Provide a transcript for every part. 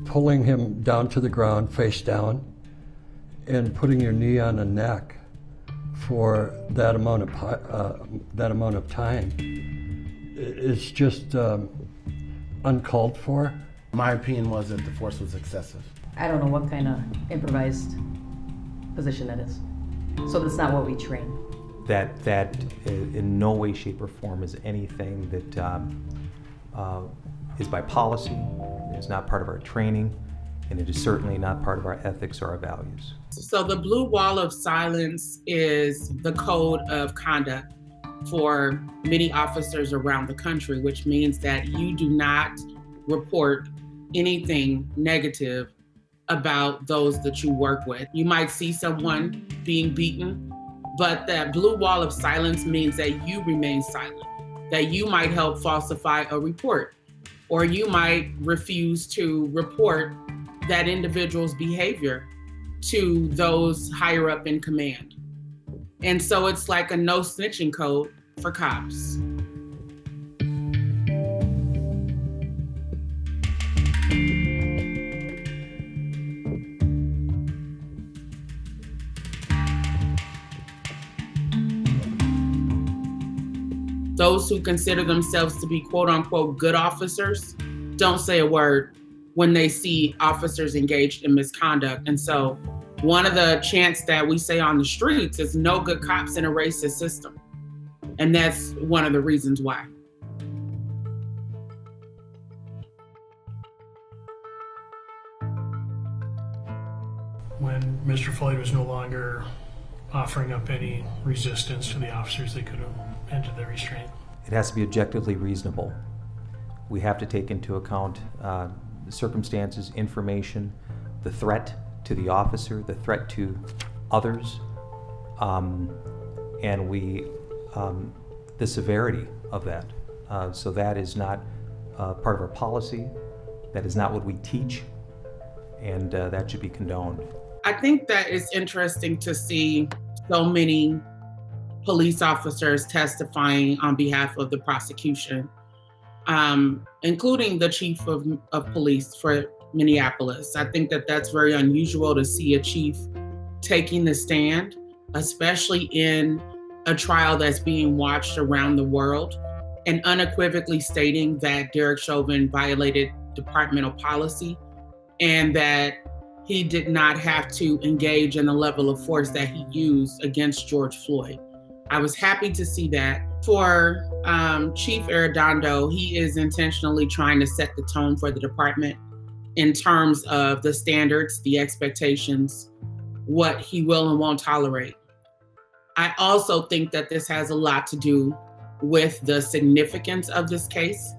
pulling him down to the ground, face down, and putting your knee on the neck for that amount of time is just uncalled for. My opinion was that the force was excessive. I don't know what kind of improvised position that is. So that's not what we train. That in no way, shape, or form is anything that is by policy, is not part of our training, and it is certainly not part of our ethics or our values. So the blue wall of silence is the code of conduct for many officers around the country, which means that you do not report anything negative about those that you work with. You might see someone being beaten, but that blue wall of silence means that you remain silent, that you might help falsify a report, or you might refuse to report that individual's behavior to those higher up in command. And so it's like a no snitching code for cops. Those who consider themselves to be quote unquote good officers don't say a word when they see officers engaged in misconduct. And so one of the chants that we say on the streets is no good cops in a racist system. And that's one of the reasons why. When Mr. Floyd was no longer offering up any resistance to the officers, they could have ended the restraint. It has to be objectively reasonable. We have to take into account the circumstances, information, the threat to the officer, the threat to others, and the severity of that. So that is not part of our policy. That is not what we teach, and that should be condoned. I think that it's interesting to see so many police officers testifying on behalf of the prosecution, including the chief of police for Minneapolis. I think that that's very unusual to see a chief taking the stand, especially in a trial that's being watched around the world, and unequivocally stating that Derek Chauvin violated departmental policy and that he did not have to engage in the level of force that he used against George Floyd. I was happy to see that. For Chief Arredondo, he is intentionally trying to set the tone for the department in terms of the standards, the expectations, what he will and won't tolerate. I also think that this has a lot to do with the significance of this case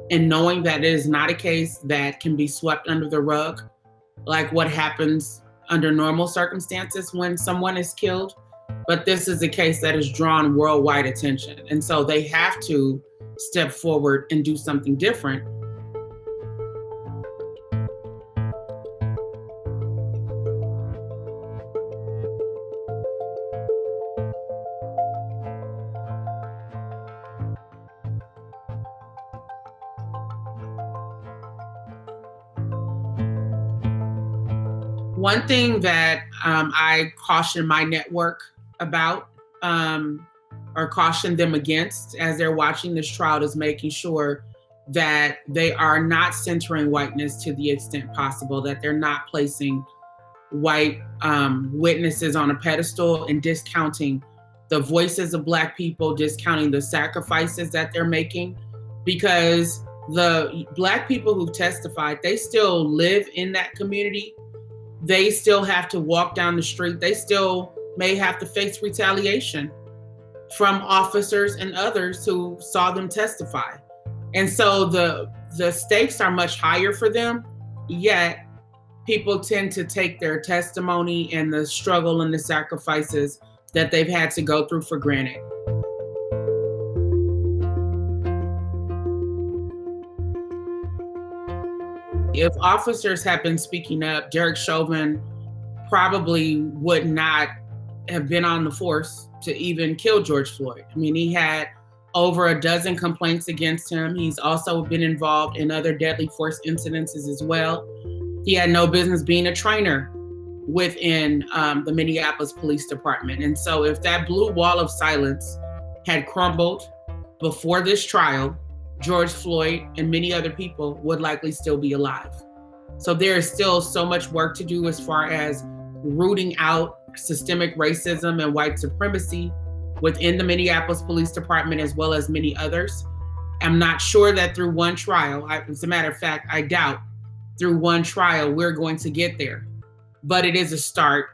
and knowing that it is not a case that can be swept under the rug, like what happens under normal circumstances when someone is killed. But this is a case that has drawn worldwide attention. And so they have to step forward and do something different. One thing that I caution my network about or caution them against as they're watching this trial is making sure that they are not centering whiteness to the extent possible, that they're not placing white witnesses on a pedestal and discounting the voices of Black people, discounting the sacrifices that they're making, because the Black people who testified, they still live in that community. They still have to walk down the street. They still may have to face retaliation from officers and others who saw them testify. And so the stakes are much higher for them, yet people tend to take their testimony and the struggle and the sacrifices that they've had to go through for granted. If officers had been speaking up, Derek Chauvin probably would not have been on the force to even kill George Floyd. I mean, he had over a dozen complaints against him. He's also been involved in other deadly force incidences as well. He had no business being a trainer within the Minneapolis Police Department. And so if that blue wall of silence had crumbled before this trial, George Floyd and many other people would likely still be alive. So there is still so much work to do as far as rooting out systemic racism and white supremacy within the Minneapolis Police Department, as well as many others. I'm not sure that through one trial, as a matter of fact, I doubt through one trial we're going to get there. But it is a start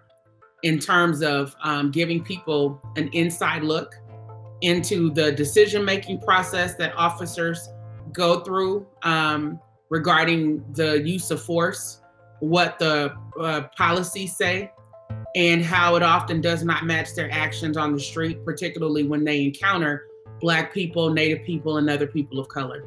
in terms of giving people an inside look into the decision-making process that officers go through regarding the use of force, what the policies say, and how it often does not match their actions on the street, particularly when they encounter Black people, Native people, and other people of color.